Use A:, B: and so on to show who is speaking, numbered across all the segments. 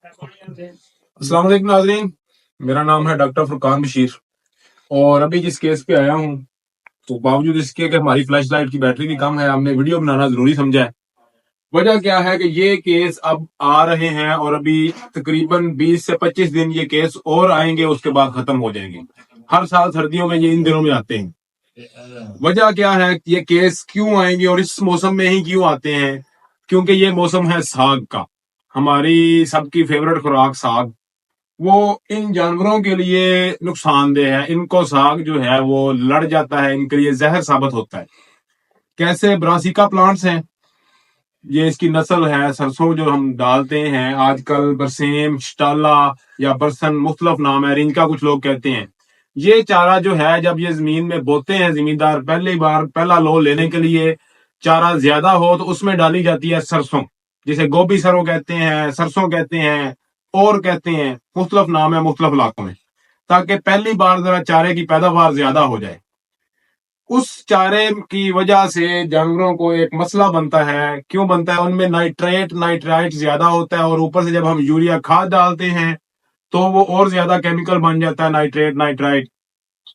A: अस्सलाम वालेकुम नाज़रीन, मेरा नाम है डॉक्टर फुरकान बशीर। और अभी जिस केस पे आया हूँ, तो बावजूद इसके कि हमारी फ्लैश लाइट की बैटरी भी कम है, हमने वीडियो बनाना जरूरी समझा है। वजह क्या है कि ये केस अब आ रहे हैं और अभी तकरीबन 20 से 25 दिन ये केस और आएंगे, उसके बाद खत्म हो जाएंगे। हर साल सर्दियों में ये इन दिनों में आते हैं। वजह क्या है, ये केस क्यों आएंगे और इस मौसम में ही क्यों आते हैं? क्योंकि ये मौसम है साग का, हमारी सबकी फेवरेट खुराक साग। वो इन जानवरों के लिए नुकसानदेह है। इनको साग जो है वो लड़ जाता है, इनके लिए जहर साबित होता है। कैसे? ब्रासिका प्लांट्स हैं, ये इसकी नस्ल है। सरसों जो हम डालते हैं आजकल, बरसेम, शटाला या बरसन, मुख्तलिफ नाम है, रिंका कुछ लोग कहते हैं। ये चारा जो है, जब ये जमीन में बोते हैं जमींदार, पहला लो लेने के लिए चारा ज्यादा हो तो उसमें डाली जाती है सरसों, जिसे गोभी सरो कहते हैं, सरसों कहते हैं और कहते हैं, मुख्तलिफ नाम है मुख्तलिफ इलाकों में, ताकि पहली बार जरा चारे की पैदावार ज्यादा हो जाए। उस चारे की वजह से जानवरों को एक मसला बनता है। क्यों बनता है? उनमें नाइट्राइट ज्यादा होता है, और ऊपर से जब हम यूरिया खाद डालते हैं तो वो और ज्यादा केमिकल बन जाता है, नाइट्राइट।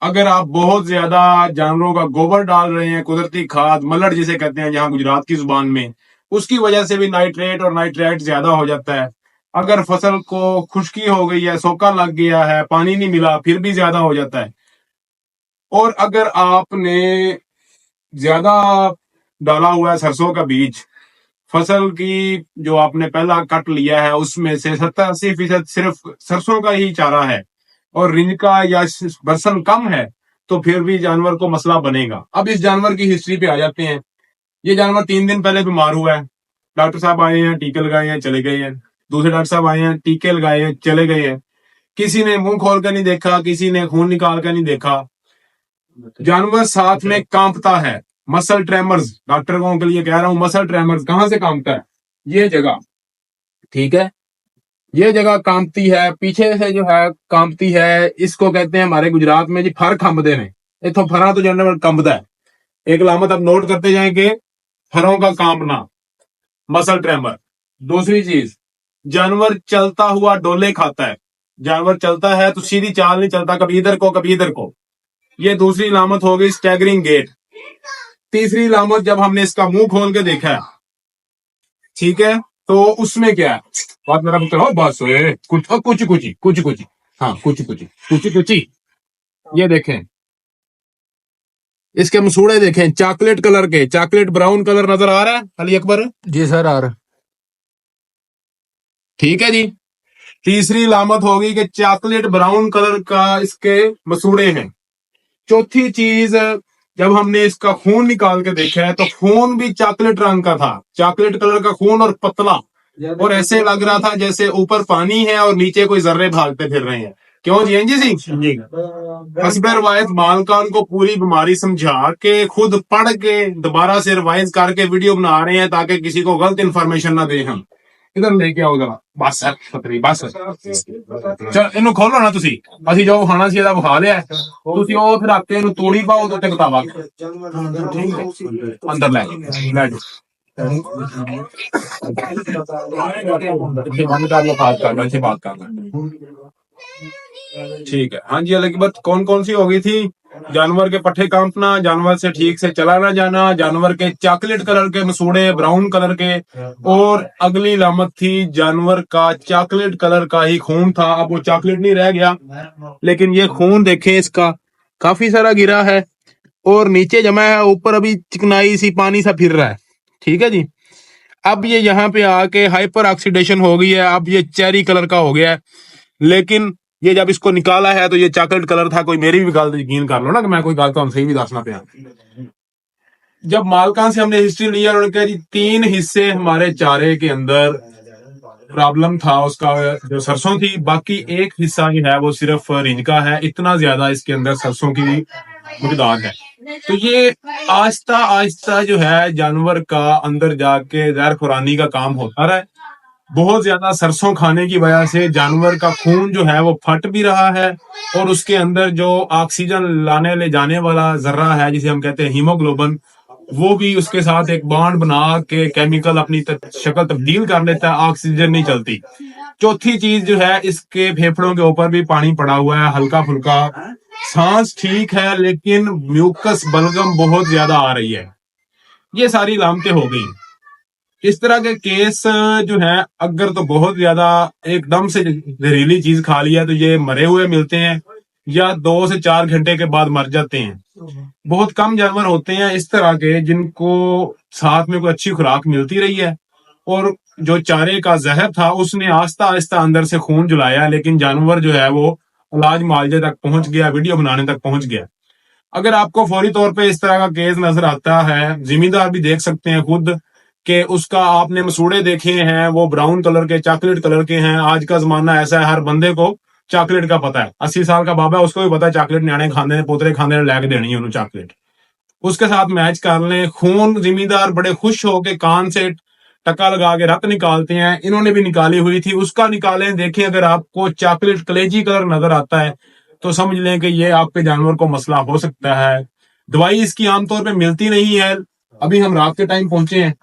A: अगर आप बहुत ज्यादा जानवरों का गोबर डाल रहे हैं, कुदरती खाद, मलड़ जिसे कहते हैं जहां गुजरात की जुबान में, उसकी वजह से भी नाइट्रेट और नाइट्राइट ज्यादा हो जाता है। अगर फसल को खुश्की हो गई है, सोका लग गया है, पानी नहीं मिला, फिर भी ज्यादा हो जाता है। और अगर आपने ज्यादा डाला हुआ है सरसों का बीज, फसल की जो आपने पहला कट लिया है उसमें से 70-80% सिर्फ सरसों का ही चारा है और रिंका या बरसन कम है, तो फिर भी जानवर को मसला बनेगा। अब इस जानवर की हिस्ट्री पे आ जाते हैं। ये जानवर 3 दिन पहले बीमार हुआ है। डॉक्टर साहब आए हैं, टीके लगाए हैं, चले गए हैं। दूसरे डॉक्टर साहब आए हैं, टीके लगाए हैं, चले गए हैं। किसी ने मुंह खोल कर नहीं देखा, किसी ने खून निकाल कर नहीं देखा। जानवर साथ में कांपता है, मसल ट्रेमर्स, डॉक्टरों के लिए कह रहा हूं, मसल ट्रेमर्स। कहां से कांपता है? ये जगह, ठीक है, ये जगह कांपती है, पीछे से जो है कांपती है। इसको कहते हैं हमारे गुजरात में जी फर खंबदे ने। इथों फरा तो जानवर कंबदा है। एक अलामत आप नोट करते जाएंगे, फरों का कांपना, मसल ट्रेमर। दूसरी चीज, जानवर चलता हुआ डोले खाता है। जानवर चलता है तो सीधी चाल नहीं चलता, कभी इधर को कभी इधर को। ये दूसरी अलामत हो गई, स्टैगरिंग गेट। तीसरी अलामत, जब हमने इसका मुंह खोल के देखा है, ठीक है, तो उसमें क्या है? बात मेरा पुत्र हो, बस कुछ कुछ हाँ, कुछ ये देखें, इसके मसूड़े देखें, चॉकलेट कलर के, चॉकलेट ब्राउन कलर नजर आ रहा है अली अकबर?
B: जी सर, आ रहा।
A: ठीक है जी। तीसरी अलामत होगी कि चॉकलेट ब्राउन कलर का इसके मसूड़े हैं। चौथी चीज, जब हमने इसका खून निकाल के देखा है तो खून भी चॉकलेट रंग का था, चॉकलेट कलर का खून, और पतला, और ऐसे लग रहा था जैसे ऊपर पानी है और नीचे कोई जर्रे भागते फिर रहे हैं। क्यों जी? एनजी सिंह जी, हस्बे रवायत मालकान को पूरी बीमारी समझा के, खुद पढ़ के दोबारा से रिवाइज करके वीडियो बना रहे हैं ताकि किसी को गलत इन्फॉर्मेशन ना दे। हम इधर लेके आओ जरा, बस सर खतरी, बस चल इन्हों खोलो ना तुसी, ਅਸੀਂ ਜੋ ਖਾਣਾ ਸੀ ਇਹਦਾ ਵਿਖਾ ਲਿਆ, ਤੁਸੀਂ ਉਹ ਫਿਰ ਆਪੇ ਇਹਨੂੰ ਤੋੜੀ ਪਾਓ ਤੇ ਉੱਤੇ ਕਿਤਾਬਾਂ ਅੰਦਰ ਲੈ ਜਾਓ। बात करना। ठीक है, हाँ जी। अलग बात कौन कौन सी हो गई थी? जानवर के पट्टे कांपना, जानवर से ठीक से चला ना जाना, जानवर के चॉकलेट कलर के मसूड़े, ब्राउन कलर के, और अगली लामत थी जानवर का चॉकलेट कलर का ही खून था। अब वो चॉकलेट नहीं रह गया, लेकिन ये खून देखें, इसका काफी सारा गिरा है और नीचे जमा है, ऊपर अभी चिकनाई सी पानी सा फिर रहा है। ठीक है जी। अब ये यहाँ पे आके हाइपर ऑक्सीडेशन हो गई है, अब ये चेरी कलर का हो गया है। लेकिन ये जब इसको निकाला है तो ये चॉकलेट कलर था। कोई मेरी भी गल यकीन कर लो ना कि मैं कोई गल तो सही भी दसना पिया। जब मालकान से हमने हिस्ट्री लिया, उन्होंने कहा जी 3 हिस्से हमारे चारे के अंदर प्रॉब्लम था, उसका जो सरसों थी, बाकी एक हिस्सा जो है वो सिर्फ रिंका है। इतना ज्यादा इसके अंदर सरसों की मकदार है। तो ये आहिस्ता आहिस्ता जो है जानवर का अंदर जाके जहर खुरानी का काम होता रहा है। बहुत ज्यादा सरसों खाने की वजह से जानवर का खून जो है वो फट भी रहा है, और उसके अंदर जो ऑक्सीजन लाने ले जाने वाला जर्रा है, जिसे हम कहते हैं हीमोग्लोबिन, वो भी उसके साथ एक बॉन्ड बना के केमिकल अपनी शक्ल तब्दील कर लेता है, ऑक्सीजन नहीं चलती। चौथी चीज जो है, इसके फेफड़ों के ऊपर भी पानी पड़ा हुआ है हल्का फुल्का, सांस ठीक है लेकिन म्यूकस बलगम बहुत ज्यादा आ रही है। ये सारी अलामतें हो गई। इस तरह के केस जो है, अगर तो बहुत ज्यादा एकदम से जहरीली चीज खा लिया तो ये मरे हुए मिलते हैं या 2 से 4 घंटे के बाद मर जाते हैं। बहुत कम जानवर होते हैं इस तरह के जिनको साथ में कोई अच्छी खुराक मिलती रही है और जो चारे का जहर था उसने आहिस्ता आहिस्ता अंदर से खून जुलाया, लेकिन जानवर जो है वो इलाज मुआवजे तक पहुंच गया, वीडियो बनाने तक पहुंच गया। अगर आपको फौरी तौर पे इस तरह का केस नजर आता है, जिम्मेदार भी देख सकते हैं खुद कि उसका आपने मसूड़े देखे हैं वो ब्राउन कलर के, चॉकलेट कलर के हैं। आज का जमाना ऐसा है, हर बंदे को चॉकलेट का पता है। 80 साल का बाबा है, उसको भी पता है चॉकलेट न्याणे खाने ने, पोतरे खाने ने लैके देनी है उन्होंने चॉकलेट। उसके साथ मैच कर लें। खून जिम्मेदार बड़े खुश हो के कान से टका लगा के रत निकालते हैं, इन्होंने भी निकाली हुई थी, उसका निकालें। देखें अगर आपको चॉकलेट कलेजी कलर नजर आता है तो समझ लें कि ये आपके जानवर को मसला हो सकता है। दवाई इसकी आमतौर पे मिलती नहीं है। अभी हम रात के टाइम पहुंचे हैं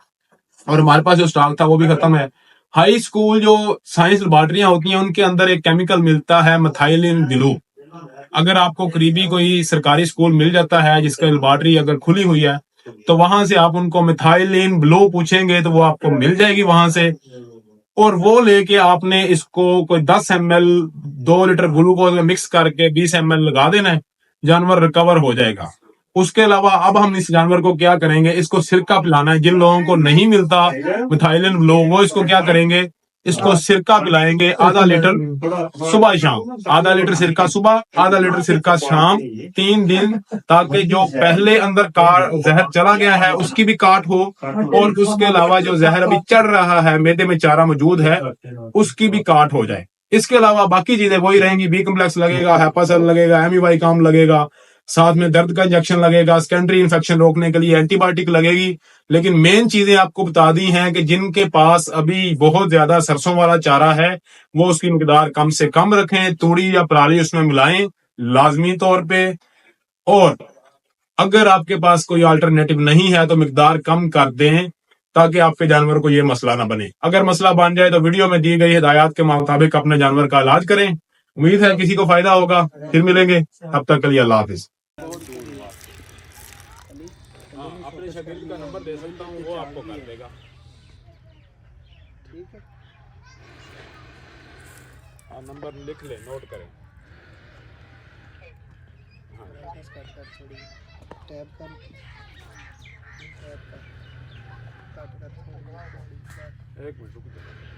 A: और हमारे पास जो स्टॉक था वो भी खत्म है। हाई स्कूल जो साइंस लेबॉर्टरियां होती हैं उनके अंदर एक केमिकल मिलता है मिथाइलिन ब्लू। अगर आपको करीबी कोई सरकारी स्कूल मिल जाता है जिसका लेबॉर्टरी अगर खुली हुई है तो वहां से आप उनको मिथाइलिन ब्लू पूछेंगे तो वो आपको मिल जाएगी वहां से, और वो लेके आपने इसको कोई 10 ml 2 लीटर ग्लूकोज में मिक्स करके 20 ml लगा देना है, जानवर रिकवर हो जाएगा। उसके अलावा अब हम इस जानवर को क्या करेंगे, इसको सिरका पिलाना है। जिन लोगों को नहीं मिलता मिथाइलिन ब्लू, वो इसको क्या करेंगे, इसको सिरका पिलाएंगे आधा लीटर सुबह शाम, आधा लीटर सिरका सुबह, आधा लीटर सिरका शाम, 3 दिन, ताकि जो पहले अंदर का जहर चला गया है उसकी भी काट हो और उसके अलावा जो जहर अभी चढ़ रहा है, मैदे में चारा मौजूद है, उसकी भी काट हो जाए। इसके अलावा बाकी चीजें वही रहेंगी। बी कम्प्लेक्स लगेगा, हेपासल लगेगा, एमईवाई काम लगेगा, साथ में दर्द का इंजेक्शन लगेगा, सेकेंडरी इन्फेक्शन रोकने के लिए एंटीबायोटिक लगेगी। लेकिन मेन चीजें आपको बता दी हैं कि जिनके पास अभी बहुत ज्यादा सरसों वाला चारा है वो उसकी मिकदार कम से कम रखें, तूड़ी या पराली उसमें मिलाएं लाजमी तौर पे। और अगर आपके पास कोई अल्टरनेटिव नहीं है तो मिकदार कम कर दें ताकि आपके जानवर को यह मसला ना बने। अगर मसला बन जाए तो वीडियो में दी गई हिदायत के मुताबिक अपने जानवर का इलाज करें। उम्मीद है किसी को फायदा होगा। फिर मिलेंगे, तब तक के लिए अल्लाह हाफिज। अपने शागिर्द का नंबर दे सकता हूँ, वो आपको कर देगा। ठीक है, हाँ नंबर लिख ले, नोट करें। टैब कर एक मिनट रुक जाओ।